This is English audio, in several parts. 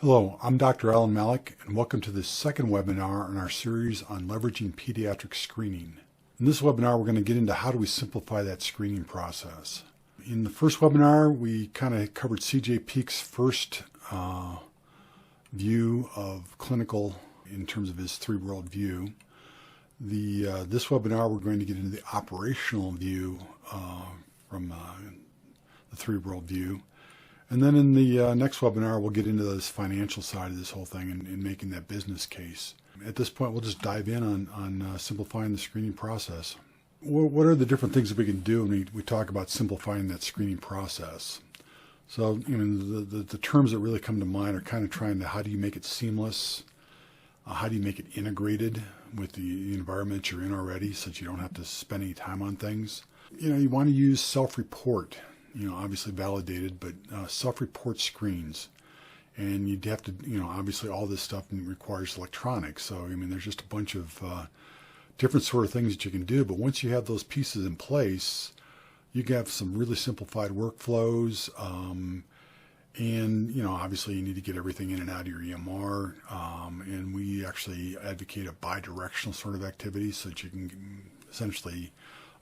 Hello, I'm Dr. Alan Malik, and welcome to the second webinar in our series on leveraging pediatric screening. In this webinar, we're going to get into how do we simplify that screening process. In the first webinar, we kind of covered CJ Peek's first view of clinical in terms of his three-world view. This webinar, we're going to get into the operational view from the three-world view. And then in the next webinar, we'll get into this financial side of this whole thing and making that business case. At this point, we'll just dive in on simplifying the screening process. What are the different things that we can do when we talk about simplifying that screening process? So, the terms that really come to mind are kind of trying to, how do you make it seamless? How do you make it integrated with the environment you're in already so that you don't have to spend any time on things? You want to use self-report. Obviously validated, but self-report screens. And you'd have to, obviously all this stuff requires electronics. So, there's just a bunch of different sort of things that you can do. But once you have those pieces in place, you can have some really simplified workflows. And, obviously you need to get everything in and out of your EMR. And we actually advocate a bi-directional sort of activity so that you can essentially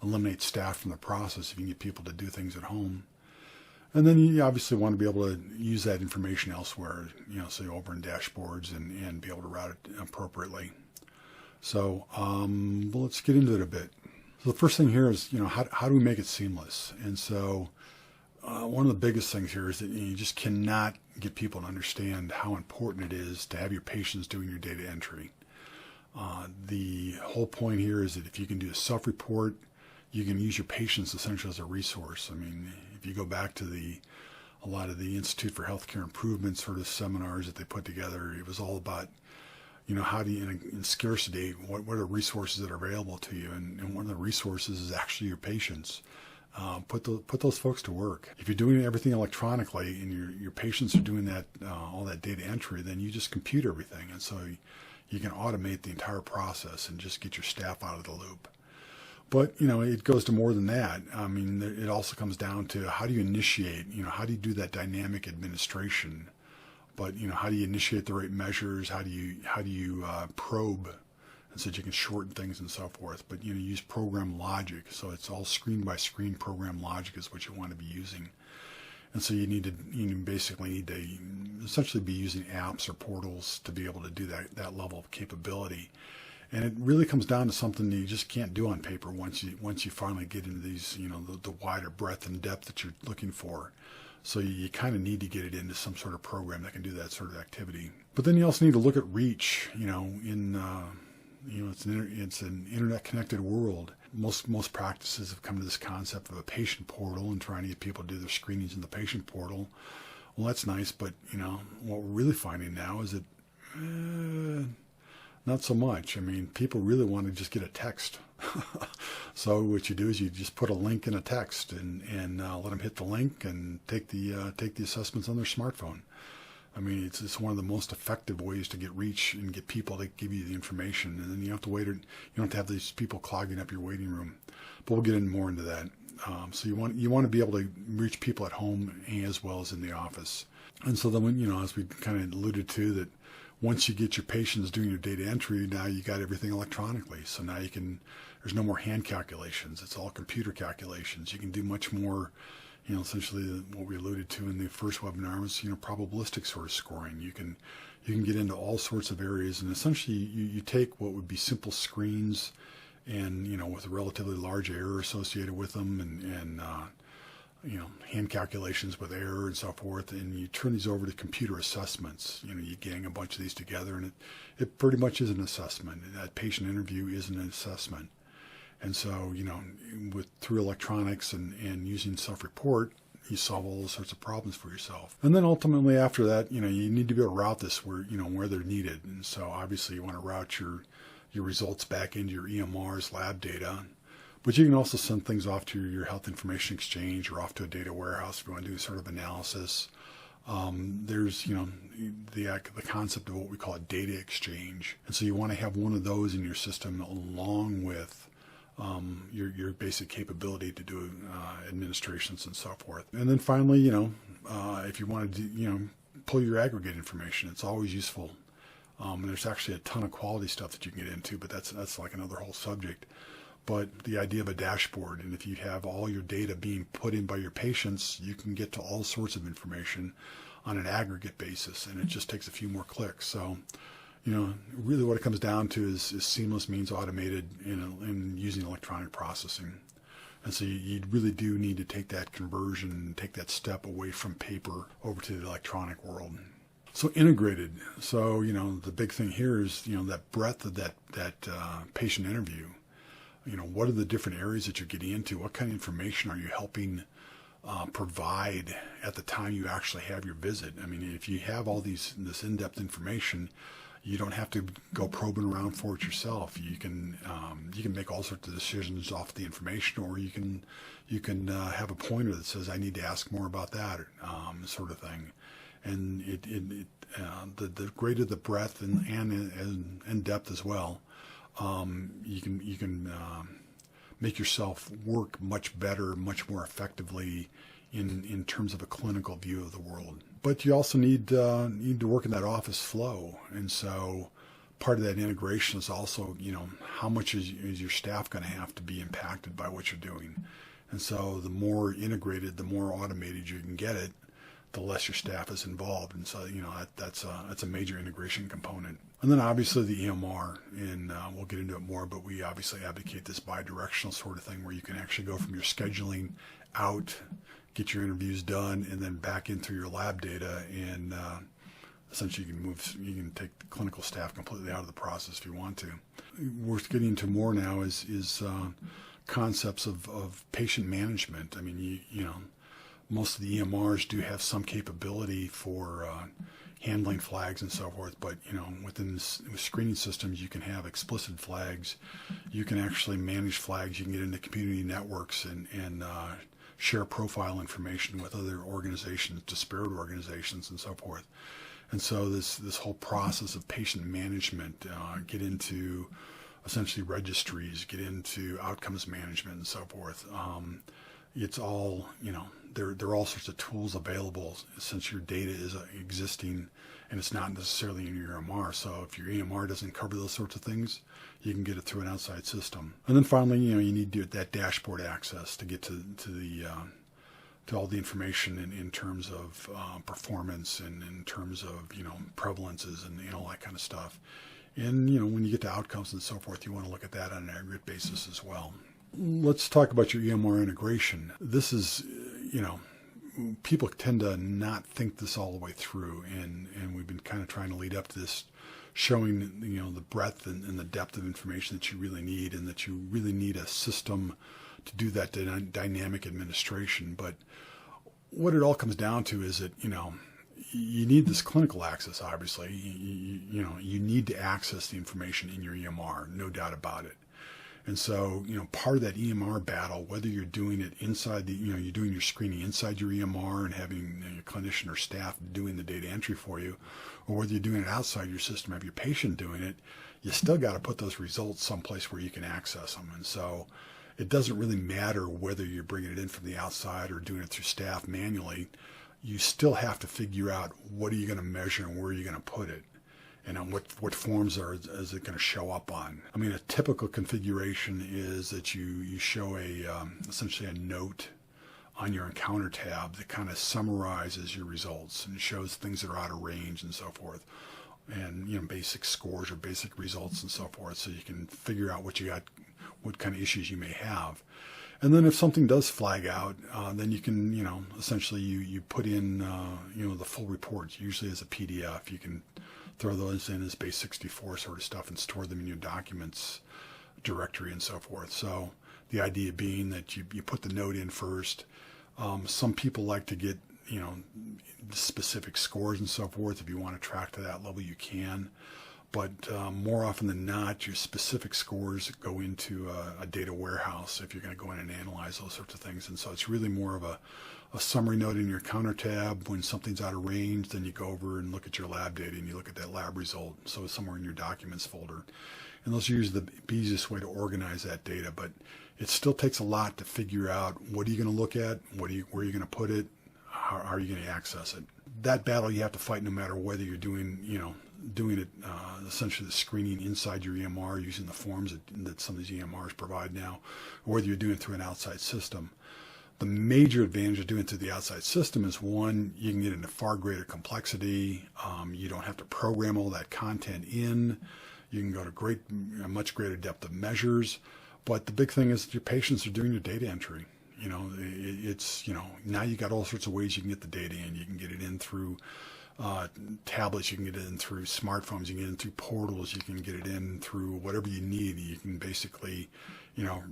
eliminate staff from the process if you can get people to do things at home. And then you obviously want to be able to use that information elsewhere, say over in dashboards and be able to route it appropriately. So well, let's get into it a bit. So the first thing here is, how do we make it seamless? And so one of the biggest things here is that you just cannot get people to understand how important it is to have your patients doing your data entry. The whole point here is that if you can do a self-report, you can use your patients essentially as a resource. If you go back to a lot of the Institute for Healthcare Improvement sort of seminars that they put together, it was all about, how do you, in scarcity, what are the resources that are available to you? And one of the resources is actually your patients. Put those folks to work. If you're doing everything electronically and your patients are doing that, all that data entry, then you just compute everything. And so you can automate the entire process and just get your staff out of the loop. But, it goes to more than that. It also comes down to how do you initiate, how do you do that dynamic administration? But, how do you initiate the right measures? How do you probe so that you can shorten things and so forth? But, use program logic. So it's all screen by screen program logic is what you want to be using. And so you basically need to essentially be using apps or portals to be able to do that level of capability. And it really comes down to something that you just can't do on paper once you finally get into these, the wider breadth and depth that you're looking for. So you kind of need to get it into some sort of program that can do that sort of activity. But then you also need to look at reach. It's an internet-connected world. Most practices have come to this concept of a patient portal and trying to get people to do their screenings in the patient portal. Well, that's nice, but what we're really finding now is that not so much. People really want to just get a text. So what you do is you just put a link in a text and let them hit the link and take the assessments on their smartphone. It's one of the most effective ways to get reach and get people to give you the information. And then you don't have to wait. You don't have to have these people clogging up your waiting room. But we'll get more into that. So you want to be able to reach people at home as well as in the office. And so then as we kind of alluded to, that once you get your patients doing your data entry, now you got everything electronically. So now there's no more hand calculations. It's all computer calculations. You can do much more, essentially what we alluded to in the first webinar was, probabilistic sort of scoring. You can get into all sorts of areas, and essentially you take what would be simple screens and, with a relatively large error associated with them and hand calculations with error and so forth, and you turn these over to computer assessments. You gang a bunch of these together, and it pretty much is an assessment. That patient interview is an assessment. And so, through electronics and using self-report, you solve all those sorts of problems for yourself. And then ultimately after that, you need to be able to route this where they're needed. And so obviously you want to route your results back into your EMR's lab data. But you can also send things off to your health information exchange or off to a data warehouse if you want to do sort of analysis. There's, the concept of what we call a data exchange. And so you want to have one of those in your system along with your basic capability to do administrations and so forth. And then finally, if you want to do, pull your aggregate information. It's always useful. And there's actually a ton of quality stuff that you can get into, but that's like another whole subject. But the idea of a dashboard, and if you have all your data being put in by your patients, you can get to all sorts of information on an aggregate basis, and it just takes a few more clicks. So, really what it comes down to is seamless means automated in using electronic processing. And so you really do need to take that conversion and take that step away from paper over to the electronic world. So integrated. So, the big thing here is, that breadth of that patient interview. What are the different areas that you're getting into? What kind of information are you helping provide at the time you actually have your visit? I mean, if you have all this in-depth information, you don't have to go probing around for it yourself. You can make all sorts of decisions off the information, or you can have a pointer that says, I need to ask more about that, sort of thing. And the greater the breadth and depth as well, you can make yourself work much better, much more effectively in terms of a clinical view of the world. But you also need to work in that office flow, and so part of that integration is also, how much is your staff going to have to be impacted by what you're doing. And so the more integrated, the more automated you can get it, the less your staff is involved. And so, that's a major integration component. And then obviously the EMR, and we'll get into it more, but we obviously advocate this bi-directional sort of thing where you can actually go from your scheduling out, get your interviews done, and then back into your lab data, and essentially you can take the clinical staff completely out of the process if you want to. Worth getting into more now is concepts of patient management. I mean, most of the EMRs do have some capability for handling flags and so forth, but within screening systems you can have explicit flags. You can actually manage flags. You can get into community networks and share profile information with other organizations, disparate organizations, and so forth. And so this whole process of patient management, get into essentially registries, get into outcomes management, and so forth. It's all, there are all sorts of tools available since your data is existing and it's not necessarily in your EMR. So if your EMR doesn't cover those sorts of things, you can get it through an outside system. And then finally, you need that dashboard access to get to all the information in terms of performance and in terms of prevalences and all that kind of stuff. And when you get to outcomes and so forth, you want to look at that on an aggregate basis as well. Let's talk about your EMR integration. This is, people tend to not think this all the way through, and we've been kind of trying to lead up to this, showing the breadth and the depth of information that you really need, and that you really need a system to do that dynamic administration. But what it all comes down to is that you need this clinical access. Obviously, you need to access the information in your EMR, no doubt about it. And so, part of that EMR battle, whether you're doing it inside you're doing your screening inside your EMR and having your clinician or staff doing the data entry for you, or whether you're doing it outside your system, have your patient doing it, you still got to put those results someplace where you can access them. And so it doesn't really matter whether you're bringing it in from the outside or doing it through staff manually. You still have to figure out what are you going to measure and where are you going to put it. And on what forms is it going to show up on? I mean, a typical configuration is that you show essentially a note on your encounter tab that kind of summarizes your results and shows things that are out of range and so forth, and basic scores or basic results and so forth, so you can figure out what you got, what kind of issues you may have. And then if something does flag out, then you can essentially you put in the full reports, usually as a PDF. You can throw those in as base 64 sort of stuff and store them in your documents directory and so forth. So the idea being that you put the note in first. Some people like to get specific scores and so forth. If you want to track to that level, you can. But more often than not, your specific scores go into a data warehouse if you're going to go in and analyze those sorts of things. And so it's really more of a summary note in your counter tab. When something's out of range, then you go over and look at your lab data and you look at that lab result. So it's somewhere in your documents folder. And those are usually the easiest way to organize that data. But it still takes a lot to figure out what are you going to look at, where are you going to put it, how are you going to access it. that battle you have to fight no matter whether you're doing it essentially the screening inside your EMR using the forms that some of these EMRs provide now, or whether you're doing it through an outside system. The major advantage of doing it through the outside system is, one, you can get into far greater complexity. You don't have to program all that content in. You can go to a much greater depth of measures. But the big thing is that your patients are doing your data entry. Now you got all sorts of ways you can get the data in. You can get it in through tablets, you can get it in through smartphones, you can get it in through portals, you can get it in through whatever you need. You can basically,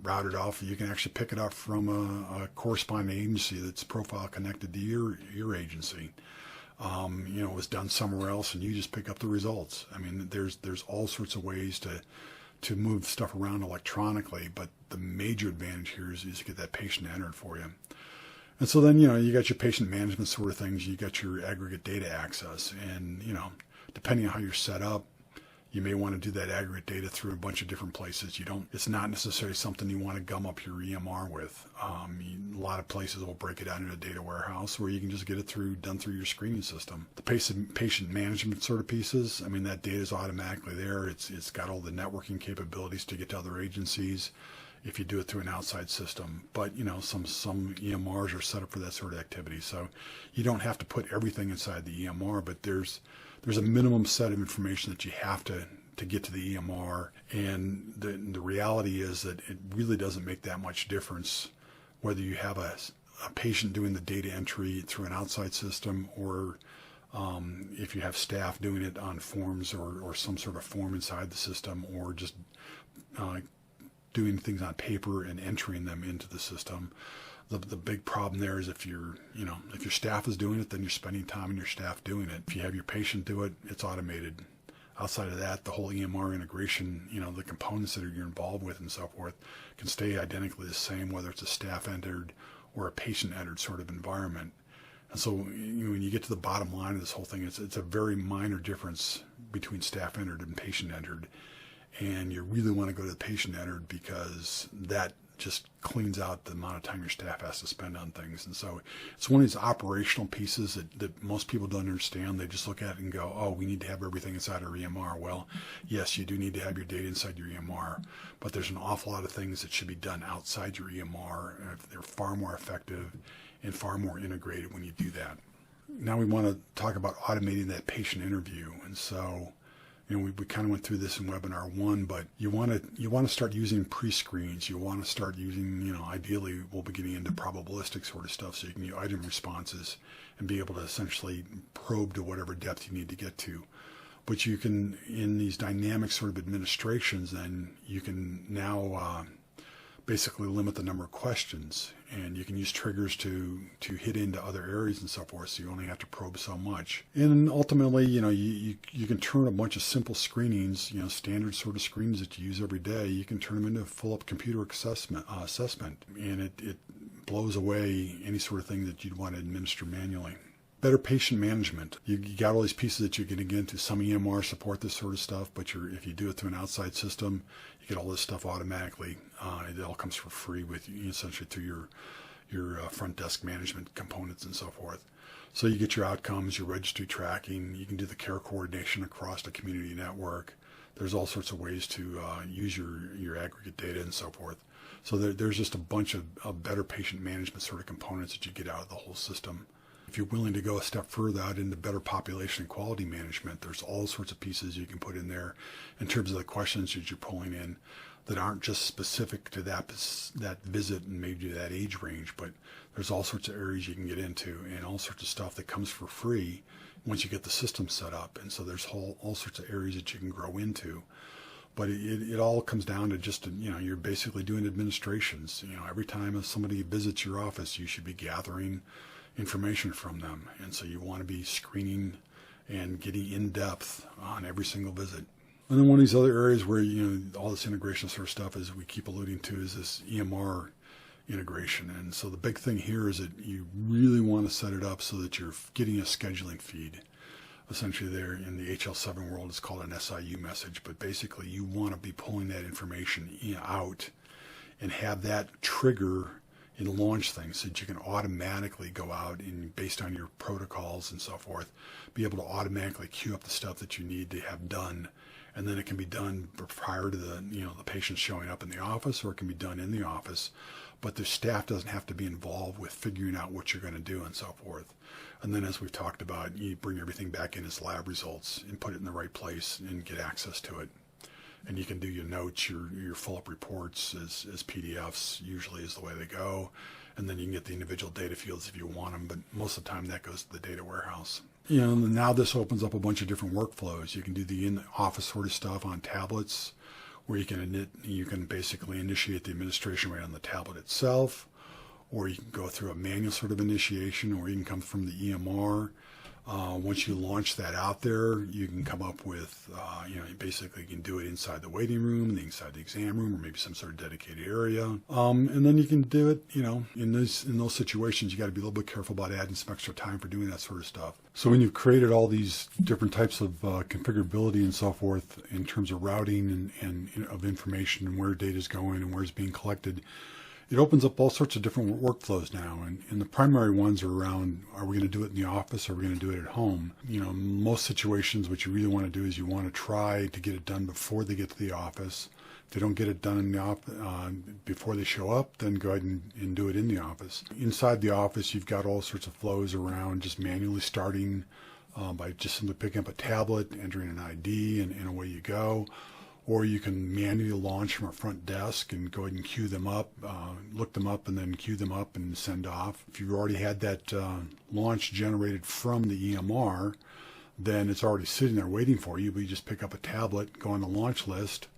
route it off. You can actually pick it up from a corresponding agency that's profile connected to your agency. It was done somewhere else, and you just pick up the results. I mean, there's all sorts of ways to move stuff around electronically, but the major advantage here is to get that patient entered for you. And so then, you got your patient management sort of things, you got your aggregate data access, and, depending on how you're set up, you may want to do that aggregate data through a bunch of different places. It's not necessarily something you want to gum up your EMR with. A lot of places will break it out into a data warehouse where you can just get it done through your screening system. The patient management sort of pieces, I mean, that data is automatically there. It's got all the networking capabilities to get to other agencies if you do it through an outside system. But, some EMRs are set up for that sort of activity. So you don't have to put everything inside the EMR, but there's a minimum set of information that you have to get to the EMR. And the reality is that it really doesn't make that much difference whether you have a patient doing the data entry through an outside system, or if you have staff doing it on forms or some sort of form inside the system, or just doing things on paper and entering them into the system. The big problem there is if your staff is doing it, then you're spending time on your staff doing it. If you have your patient do it, it's automated. Outside of that, the whole EMR integration, the components that you're involved with and so forth, can stay identically the same, whether it's a staff entered or a patient entered sort of environment. And so when you get to the bottom line of this whole thing, it's a very minor difference between staff entered and patient entered. And you really want to go to the patient entered because that just cleans out the amount of time your staff has to spend on things. And so it's one of these operational pieces that most people don't understand. They just look at it and go, oh, we need to have everything inside our EMR. Well, yes, you do need to have your data inside your EMR, but there's an awful lot of things that should be done outside your EMR. They're far more effective and far more integrated when you do that. Now we want to talk about automating that patient interview. And so we kind of went through this in webinar 1, but you want to start using pre-screens. You want to start using, ideally we'll be getting into probabilistic sort of stuff, so you can use item responses and be able to essentially probe to whatever depth you need to get to. But you can, in these dynamic sort of administrations, then you can now basically limit the number of questions, and you can use triggers to hit into other areas and so forth, so you only have to probe so much. And ultimately, you can turn a bunch of simple screenings, standard sort of screens that you use every day, you can turn them into a full-up computer assessment, and it blows away any sort of thing that you'd want to administer manually. Better patient management. You got all these pieces that you're going to get into. Some EMR support this sort of stuff, but if you do it through an outside system, you get all this stuff automatically. It all comes for free with essentially through your front desk management components and so forth. So you get your outcomes, your registry tracking. You can do the care coordination across the community network. There's all sorts of ways to use your aggregate data and so forth. So there's just a bunch of better patient management sort of components that you get out of the whole system. If you're willing to go a step further out into better population and quality management, there's all sorts of pieces you can put in there in terms of the questions that you're pulling in that aren't just specific to that visit and maybe that age range, but there's all sorts of areas you can get into and all sorts of stuff that comes for free once you get the system set up. And so there's all sorts of areas that you can grow into. But it all comes down to just, you're basically doing administrations. Every time somebody visits your office, you should be gathering information from them, and so you want to be screening and getting in depth on every single visit. And then one of these other areas where all this integration sort of stuff, as we keep alluding to, is this EMR integration. And so the big thing here is that you really want to set it up so that you're getting a scheduling feed. Essentially, there in the HL7 world, it's called an SIU message, but basically you want to be pulling that information out and have that trigger and launch things so that you can automatically go out and, based on your protocols and so forth, be able to automatically queue up the stuff that you need to have done. And then it can be done prior to the patient showing up in the office, or it can be done in the office. But the staff doesn't have to be involved with figuring out what you're going to do and so forth. And then, as we've talked about, you bring everything back in as lab results and put it in the right place and get access to it. And you can do your notes, your full-up reports as PDFs, usually is the way they go. And then you can get the individual data fields if you want them, but most of the time that goes to the data warehouse. Now this opens up a bunch of different workflows. You can do the in-office sort of stuff on tablets, where you can basically initiate the administration right on the tablet itself, or you can go through a manual sort of initiation, or you can come from the EMR. Once you launch that out there, you can come up with, you basically can do it inside the waiting room, inside the exam room, or maybe some sort of dedicated area. And then you can do it, in those situations, you got to be a little bit careful about adding some extra time for doing that sort of stuff. So when you've created all these different types of configurability and so forth in terms of routing and of information and where data is going and where it's being collected, it opens up all sorts of different workflows now, and the primary ones are around, are we going to do it in the office or are we going to do it at home? Most situations what you really want to do is you want to try to get it done before they get to the office. If they don't get it done in the before they show up, then go ahead and do it in the office. Inside the office, you've got all sorts of flows around just manually starting by just simply picking up a tablet, entering an ID, and away you go. Or you can manually launch from a front desk and go ahead and queue them up, look them up, and then queue them up and send off. If you've already had that launch generated from the EMR, then it's already sitting there waiting for you. But you just pick up a tablet, go on the launch list,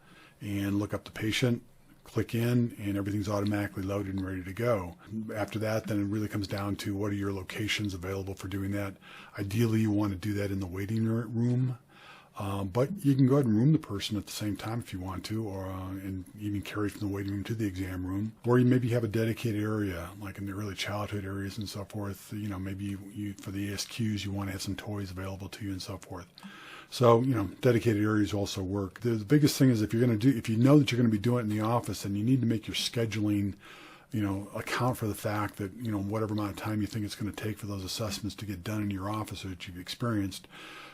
and look up the patient, click in, and everything's automatically loaded and ready to go. After that, then it really comes down to what are your locations available for doing that. Ideally, you want to do that in the waiting room. But you can go ahead and room the person at the same time if you want to, or and even carry from the waiting room to the exam room. Or you maybe have a dedicated area, like in the early childhood areas and so forth. Maybe you for the ASQs you want to have some toys available to you and so forth. So dedicated areas also work. The biggest thing is if you know that you're going to be doing it in the office, then you need to make your scheduling account for the fact that, whatever amount of time you think it's going to take for those assessments to get done in your office or that you've experienced,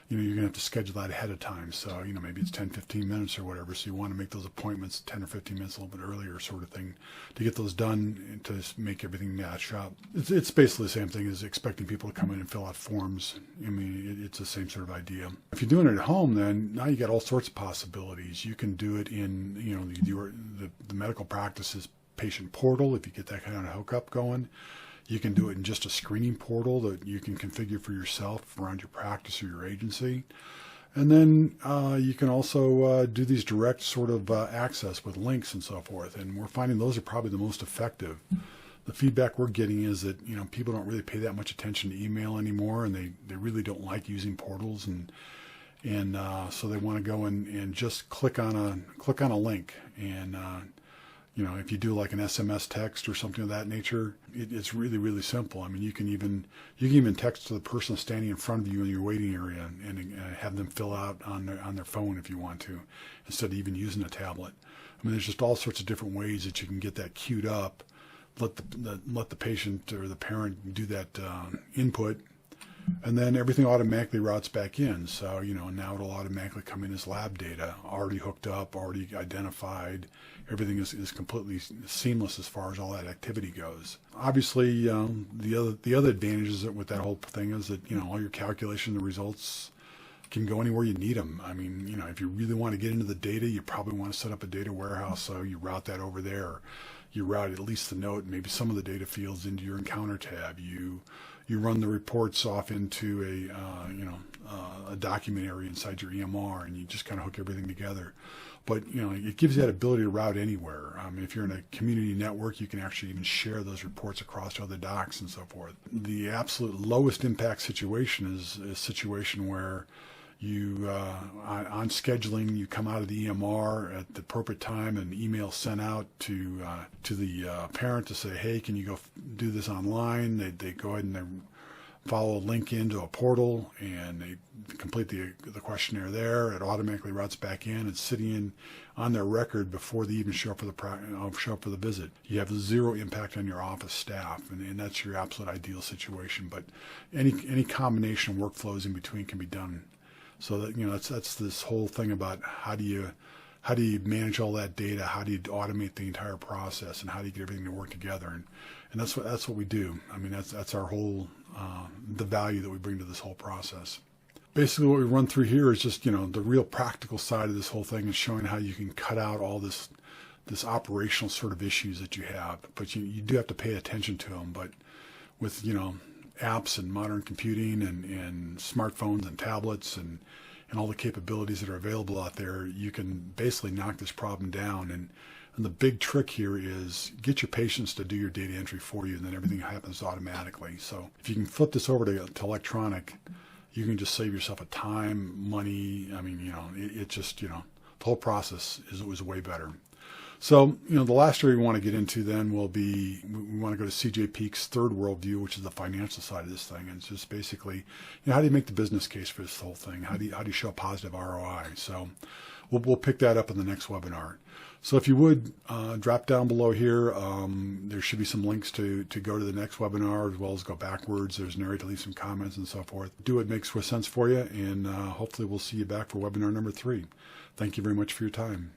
you're going to have to schedule that ahead of time. So, maybe it's 10, 15 minutes or whatever. So you want to make those appointments 10 or 15 minutes a little bit earlier sort of thing to get those done and to make everything match up. It's basically the same thing as expecting people to come in and fill out forms. It's the same sort of idea. If you're doing it at home, then now you got all sorts of possibilities. You can do it in, the medical practices patient portal if you get that kind of hookup going. You can do it in just a screening portal that you can configure for yourself around your practice or your agency. And then you can also do these direct sort of access with links and so forth. And we're finding those are probably the most effective. The feedback we're getting is that people don't really pay that much attention to email anymore, and they really don't like using portals, and so they want to go and just click on a link and if you do like an SMS text or something of that nature, it's really, really simple. You can even text to the person standing in front of you in your waiting area and have them fill out on their phone if you want to, instead of even using a tablet. There's just all sorts of different ways that you can get that queued up, let the patient or the parent do that input, and then everything automatically routes back in. So, now it'll automatically come in as lab data, already hooked up, already identified. Everything is completely seamless as far as all that activity goes. Obviously, the other advantages with that whole thing is that, all your calculations and results can go anywhere you need them. If you really want to get into the data, you probably want to set up a data warehouse, so you route that over there. You route at least the note, maybe some of the data fields into your encounter tab. You run the reports off into a document area inside your EMR, and you just kind of hook everything together. But it gives you that ability to route anywhere. If you're in a community network, you can actually even share those reports across to other docs and so forth. The absolute lowest impact situation is a situation where you on scheduling, you come out of the EMR at the appropriate time, and email sent out to the parent to say, hey, can you go do this online? They go ahead and follow a link into a portal, and they complete the questionnaire there. It automatically routes back in. It's sitting on their record before they even show up for the visit. You have zero impact on your office staff, and that's your absolute ideal situation. But any combination of workflows in between can be done. So that, that's this whole thing about how do you manage all that data? How do you automate the entire process, and how do you get everything to work together? And that's what we do. I mean, that's our whole the value that we bring to this whole process. Basically, what we run through here is just the real practical side of this whole thing, is showing how you can cut out all this operational sort of issues that you have, but you do have to pay attention to them. But with apps and modern computing and smartphones and tablets and all the capabilities that are available out there, you can basically knock this problem down. And the big trick here is get your patients to do your data entry for you, and then everything happens automatically. So if you can flip this over to electronic, you can just save yourself a time, money. I mean, it just, the whole process was way better. So, the last area we want to get into then will be, we want to go to CJ Peek's third worldview, which is the financial side of this thing. And it's just basically, how do you make the business case for this whole thing? How do you show a positive ROI? So we'll pick that up in the next webinar. So if you would, drop down below here. There should be some links to go to the next webinar, as well as go backwards. There's an area to leave some comments and so forth. Do what makes sense for you, and hopefully we'll see you back for webinar number 3. Thank you very much for your time.